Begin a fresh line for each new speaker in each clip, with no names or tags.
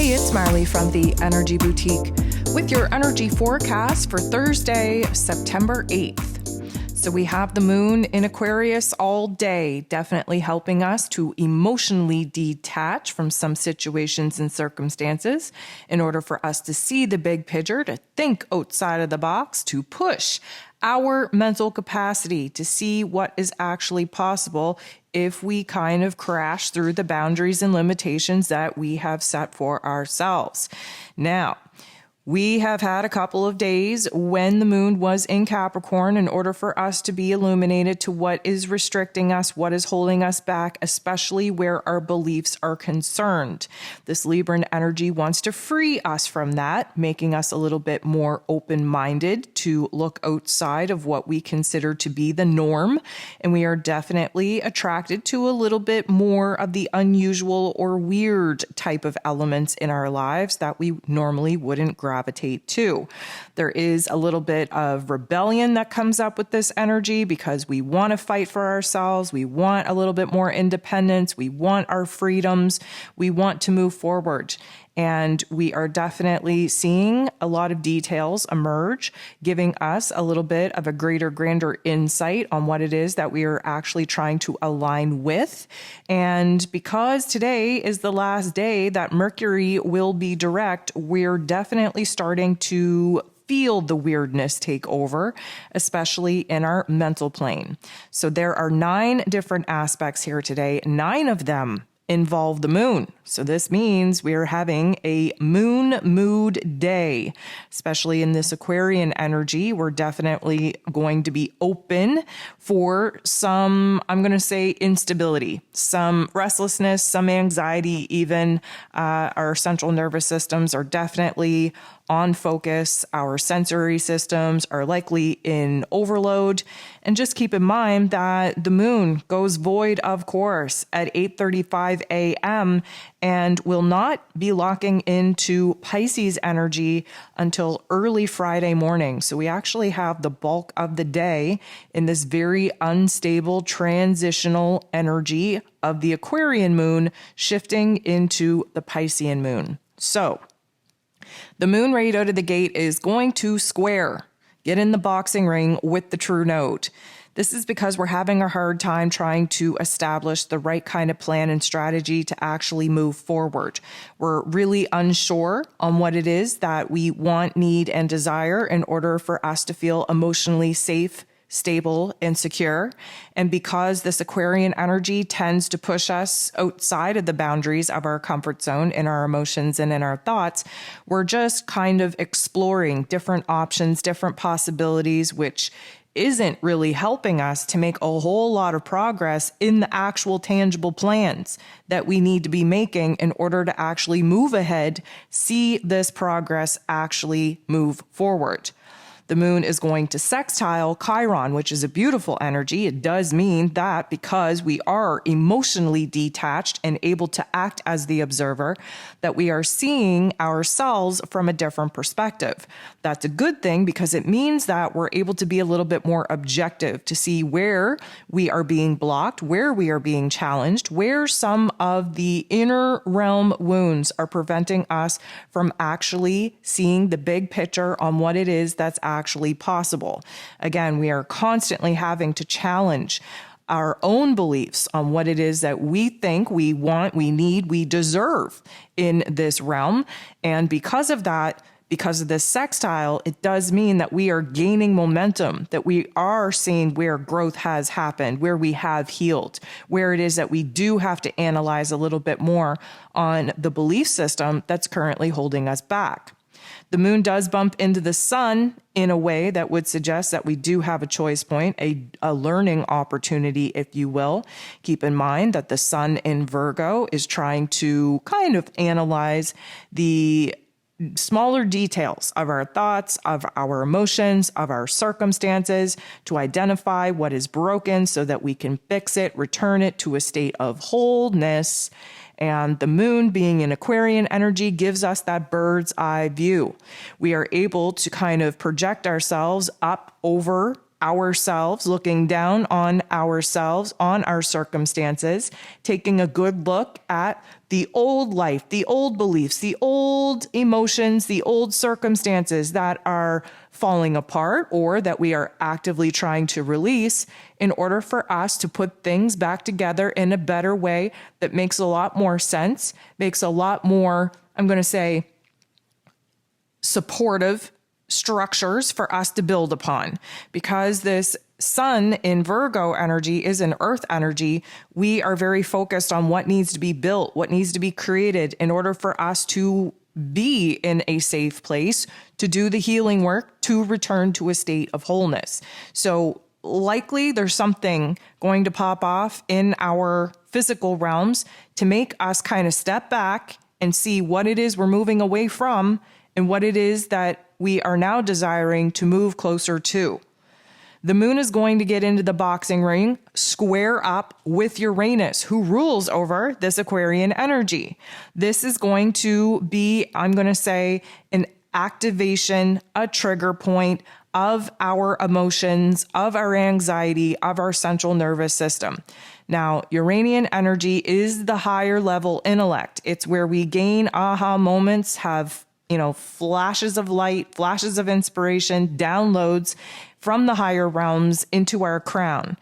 Hey, it's Marley from the Energy Boutique with your energy forecast for Thursday, September 8th. So we have the moon in Aquarius all day, definitely helping us to emotionally detach from some situations and circumstances in order for us to see the big picture, to think outside of the box, to push our mental capacity to see what is actually possible if we kind of crash through the boundaries and limitations that we have set for ourselves. Now, we have had a couple of days when the moon was in Capricorn in order for us to be illuminated to what is restricting us, what is holding us back, especially where our beliefs are concerned. This Libran energy wants to free us from that, making us a little bit more open-minded to look outside of what we consider to be the norm. And we are definitely attracted to a little bit more of the unusual or weird type of elements in our lives that we normally wouldn't gravitate to. There is a little bit of rebellion that comes up with this energy because we want to fight for ourselves. We want a little bit more independence. We want our freedoms. We want to move forward. And we are definitely seeing a lot of details emerge, giving us a little bit of a greater, grander insight on what it is that we are actually trying to align with. And because today is the last day that Mercury will be direct, we're definitely starting to feel the weirdness take over, especially in our mental plane. So there are 9 different aspects here today. 9 of them involve the moon. So this means we're having a moon mood day, especially in this Aquarian energy. We're definitely going to be open for some, I'm going to say, instability, some restlessness, some anxiety, even our central nervous systems are definitely on focus. Our sensory systems are likely in overload. And just keep in mind that the moon goes void, of course, at 8:35 a.m. and will not be locking into Pisces energy until early Friday morning. So we actually have the bulk of the day in this very unstable transitional energy of the Aquarian moon shifting into the Piscean moon. So the moon right out of the gate is going to square, get in the boxing ring with the true node. This is because we're having a hard time trying to establish the right kind of plan and strategy to actually move forward. We're really unsure on what it is that we want, need, and desire in order for us to feel emotionally safe, stable, and secure. And because this Aquarian energy tends to push us outside of the boundaries of our comfort zone in our emotions and in our thoughts, we're just kind of exploring different options, different possibilities, which isn't really helping us to make a whole lot of progress in the actual tangible plans that we need to be making in order to actually move ahead, see this progress actually move forward. The moon is going to sextile Chiron, which is a beautiful energy. It does mean that because we are emotionally detached and able to act as the observer, that we are seeing ourselves from a different perspective. That's a good thing because it means that we're able to be a little bit more objective to see where we are being blocked, where we are being challenged, where some of the inner realm wounds are preventing us from actually seeing the big picture on what it is that's actually possible. Again, we are constantly having to challenge our own beliefs on what it is that we think, we want, we need, we deserve in this realm. And because of that, because of this sextile, it does mean that we are gaining momentum, that we are seeing where growth has happened, where we have healed, where it is that we do have to analyze a little bit more on the belief system that's currently holding us back. The moon does bump into the sun in a way that would suggest that we do have a choice point, a learning opportunity, if you will. Keep in mind that the sun in Virgo is trying to kind of analyze the smaller details of our thoughts, of our emotions, of our circumstances, to identify what is broken so that we can fix it, return it to a state of wholeness. And the moon being in Aquarian energy gives us that bird's eye view. We are able to kind of project ourselves up over ourselves, looking down on ourselves, on our circumstances, taking a good look at the old life, the old beliefs, the old emotions, the old circumstances that are falling apart or that we are actively trying to release in order for us to put things back together in a better way that makes a lot more sense, makes a lot more, I'm going to say, supportive structures for us to build upon. Because this sun in Virgo energy is an earth energy, we are very focused on what needs to be built, what needs to be created in order for us to be in a safe place, to do the healing work, to return to a state of wholeness. So likely there's something going to pop off in our physical realms to make us kind of step back and see what it is we're moving away from and what it is that we are now desiring to move closer to. The moon is going to get into the boxing ring, square up with Uranus, who rules over this Aquarian energy. This is going to be, I'm going to say, an activation, a trigger point of our emotions, of our anxiety, of our central nervous system. Now, Uranian energy is the higher level intellect. It's where we gain aha moments, have flashes of light, flashes of inspiration, downloads from the higher realms into our crown.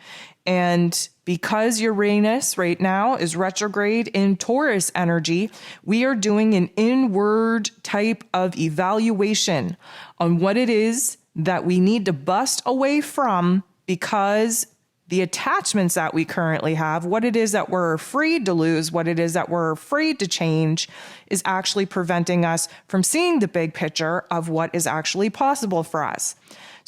And because Uranus right now is retrograde in Taurus energy, we are doing an inward type of evaluation on what it is that we need to bust away from, because the attachments that we currently have, what it is that we're afraid to lose, what it is that we're afraid to change, is actually preventing us from seeing the big picture of what is actually possible for us.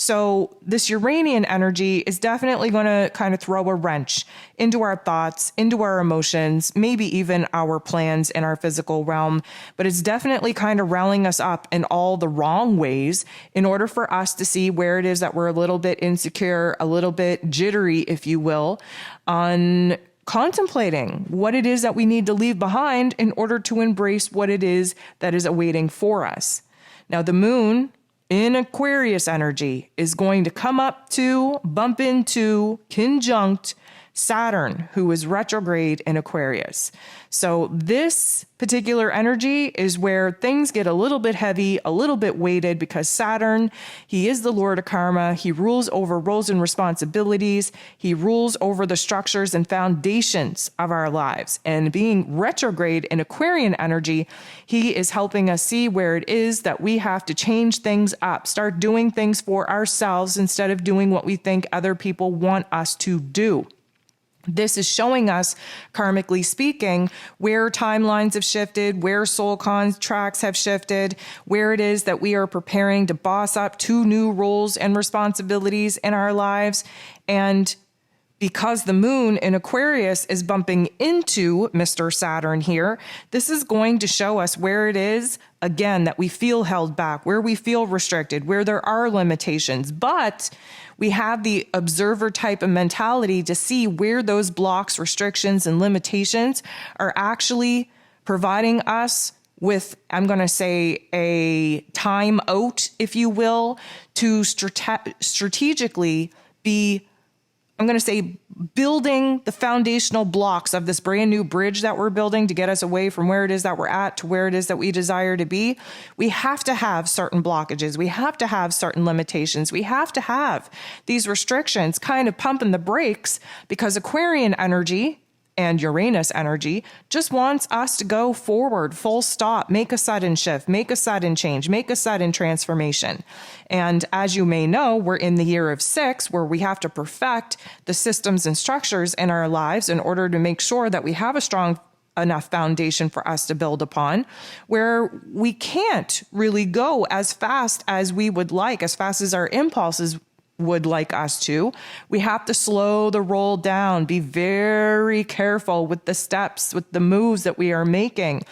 So this Uranian energy is definitely going to kind of throw a wrench into our thoughts, into our emotions, maybe even our plans in our physical realm. But it's definitely kind of rallying us up in all the wrong ways in order for us to see where it is that we're a little bit insecure, a little bit jittery, if you will, on contemplating what it is that we need to leave behind in order to embrace what it is that is awaiting for us. Now, the moon in Aquarius energy is going to come up to, bump into, conjunct Saturn, who is retrograde in Aquarius. So this particular energy is where things get a little bit heavy, a little bit weighted, because Saturn, he is the Lord of karma. He rules over roles and responsibilities. He rules over the structures and foundations of our lives. And being retrograde in Aquarian energy, he is helping us see where it is that we have to change things up, start doing things for ourselves instead of doing what we think other people want us to do. This is showing us, karmically speaking, where timelines have shifted, where soul contracts have shifted, where it is that we are preparing to boss up to new roles and responsibilities in our lives. And because the moon in Aquarius is bumping into Mr. Saturn here, this is going to show us where it is, again, that we feel held back, where we feel restricted, where there are limitations. But we have the observer type of mentality to see where those blocks, restrictions, and limitations are actually providing us with, I'm going to say, a time out, if you will, to strategically be, I'm going to say, building the foundational blocks of this brand new bridge that we're building to get us away from where it is that we're at to where it is that we desire to be. We have to have certain blockages. We have to have certain limitations. We have to have these restrictions kind of pumping the brakes, because Aquarian energy and Uranus energy just wants us to go forward, full stop, make a sudden shift, make a sudden change, make a sudden transformation. And as you may know, we're in the year of 6, where we have to perfect the systems and structures in our lives in order to make sure that we have a strong enough foundation for us to build upon, where we can't really go as fast as we would like, as fast as our impulses would like us to. We have to slow the roll down, be very careful with the steps, with the moves that we are making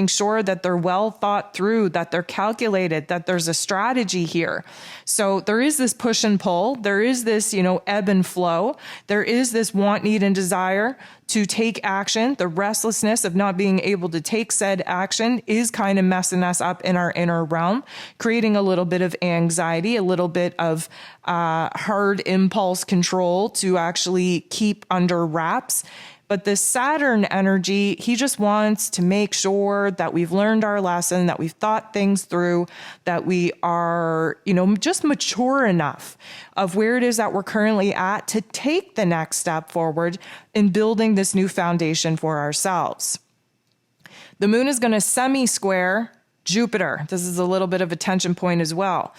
sure that they're well thought through, that they're calculated, that there's a strategy here. So there is this push and pull. There is this, ebb and flow. There is this want, need, and desire to take action. The restlessness of not being able to take said action is kind of messing us up in our inner realm, creating a little bit of anxiety, a little bit of hard impulse control to actually keep under wraps. But this Saturn energy, he just wants to make sure that we've learned our lesson, that we've thought things through, that we are, just mature enough of where it is that we're currently at to take the next step forward in building this new foundation for ourselves. The moon is going to semi-square Jupiter. This is a little bit of a tension point as well.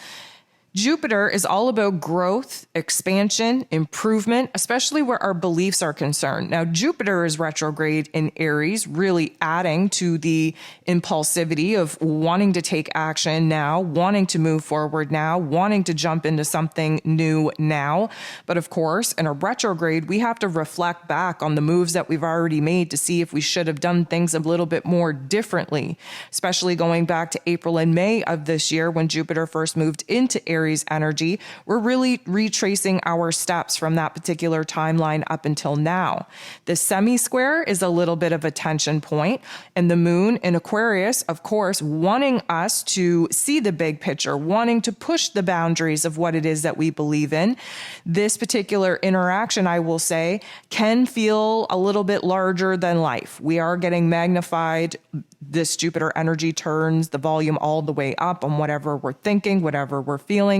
Jupiter is all about growth, expansion, improvement, especially where our beliefs are concerned. Now, Jupiter is retrograde in Aries, really adding to the impulsivity of wanting to take action now, wanting to move forward now, wanting to jump into something new now. But of course, in a retrograde, we have to reflect back on the moves that we've already made to see if we should have done things a little bit more differently, especially going back to April and May of this year when Jupiter first moved into Aries energy. We're really retracing our steps from that particular timeline up until now. The semi-square is a little bit of a tension point, and the moon in Aquarius, of course, wanting us to see the big picture, wanting to push the boundaries of what it is that we believe in. This particular interaction, I will say, can feel a little bit larger than life. We are getting magnified. This Jupiter energy turns the volume all the way up on whatever we're thinking, whatever we're feeling.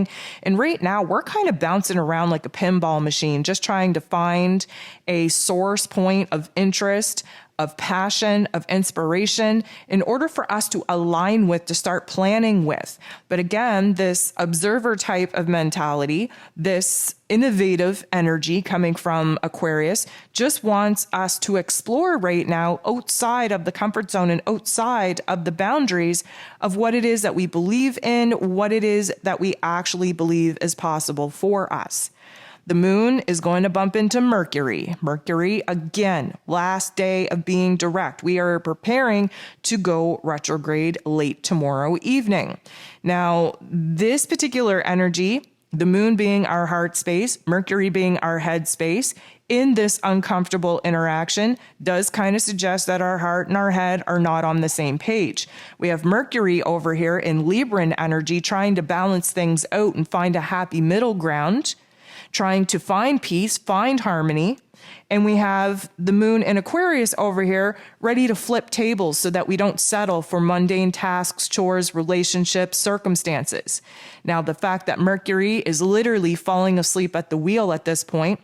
And right now, we're kind of bouncing around like a pinball machine, just trying to find a source point of interest, of passion, of inspiration in order for us to align with, to start planning with. But again, this observer type of mentality, this innovative energy coming from Aquarius just wants us to explore right now outside of the comfort zone and outside of the boundaries of what it is that we believe in, what it is that we actually believe is possible for us. The moon is going to bump into Mercury. Mercury, again, last day of being direct. We are preparing to go retrograde late tomorrow evening. Now, this particular energy, the moon being our heart space, Mercury being our head space, in this uncomfortable interaction does kind of suggest that our heart and our head are not on the same page. We have Mercury over here in Libran energy trying to balance things out and find a happy middle ground, trying to find peace, find harmony. And we have the moon in Aquarius over here ready to flip tables so that we don't settle for mundane tasks, chores, relationships, circumstances. Now, the fact that Mercury is literally falling asleep at the wheel at this point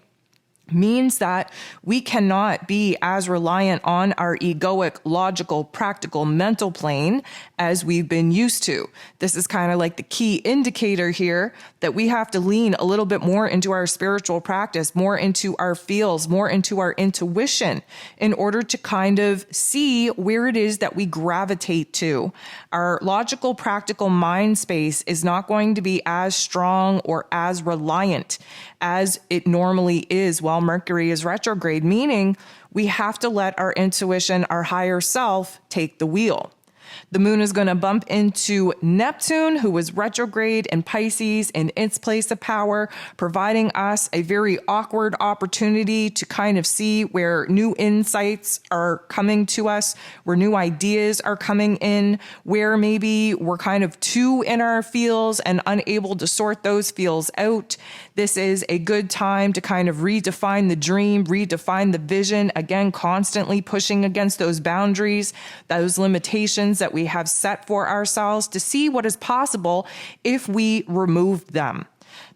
means that we cannot be as reliant on our egoic, logical, practical, mental plane as we've been used to. This is kind of like the key indicator here that we have to lean a little bit more into our spiritual practice, more into our feels, more into our intuition in order to kind of see where it is that we gravitate to. Our logical, practical mind space is not going to be as strong or as reliant as it normally is while Mercury is retrograde, meaning we have to let our intuition, our higher self, take the wheel. The moon is going to bump into Neptune, who was retrograde in Pisces in its place of power, providing us a very awkward opportunity to kind of see where new insights are coming to us, where new ideas are coming in, where maybe we're kind of too in our feels and unable to sort those feels out. This is a good time to kind of redefine the dream, redefine the vision, again, constantly pushing against those boundaries, those limitations that we have set for ourselves to see what is possible if we remove them.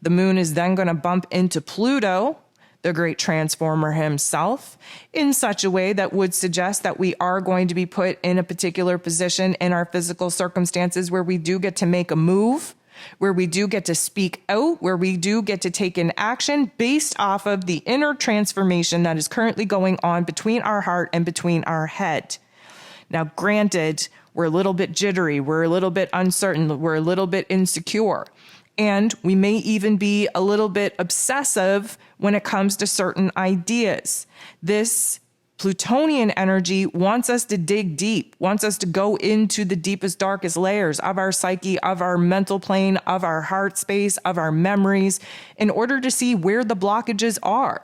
The moon is then going to bump into Pluto, the great transformer himself, in such a way that would suggest that we are going to be put in a particular position in our physical circumstances where we do get to make a move, where we do get to speak out, where we do get to take an action based off of the inner transformation that is currently going on between our heart and between our head. Now, granted, we're a little bit jittery, we're a little bit uncertain, we're a little bit insecure, and we may even be a little bit obsessive when it comes to certain ideas. This Plutonian energy wants us to dig deep, wants us to go into the deepest, darkest layers of our psyche, of our mental plane, of our heart space, of our memories, in order to see where the blockages are.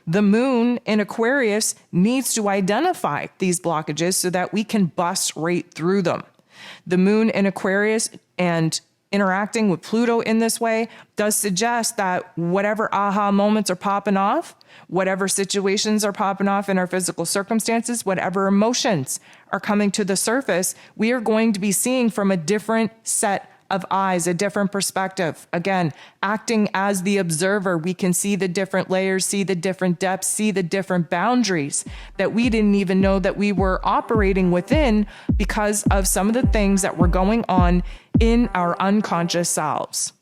The moon in Aquarius needs to identify these blockages so that we can bust right through them. The moon in Aquarius and interacting with Pluto in this way does suggest that whatever aha moments are popping off, whatever situations are popping off in our physical circumstances, whatever emotions are coming to the surface, we are going to be seeing from a different set of eyes, a different perspective. Again, acting as the observer, we can see the different layers, see the different depths, see the different boundaries that we didn't even know that we were operating within because of some of the things that were going on in our unconscious selves.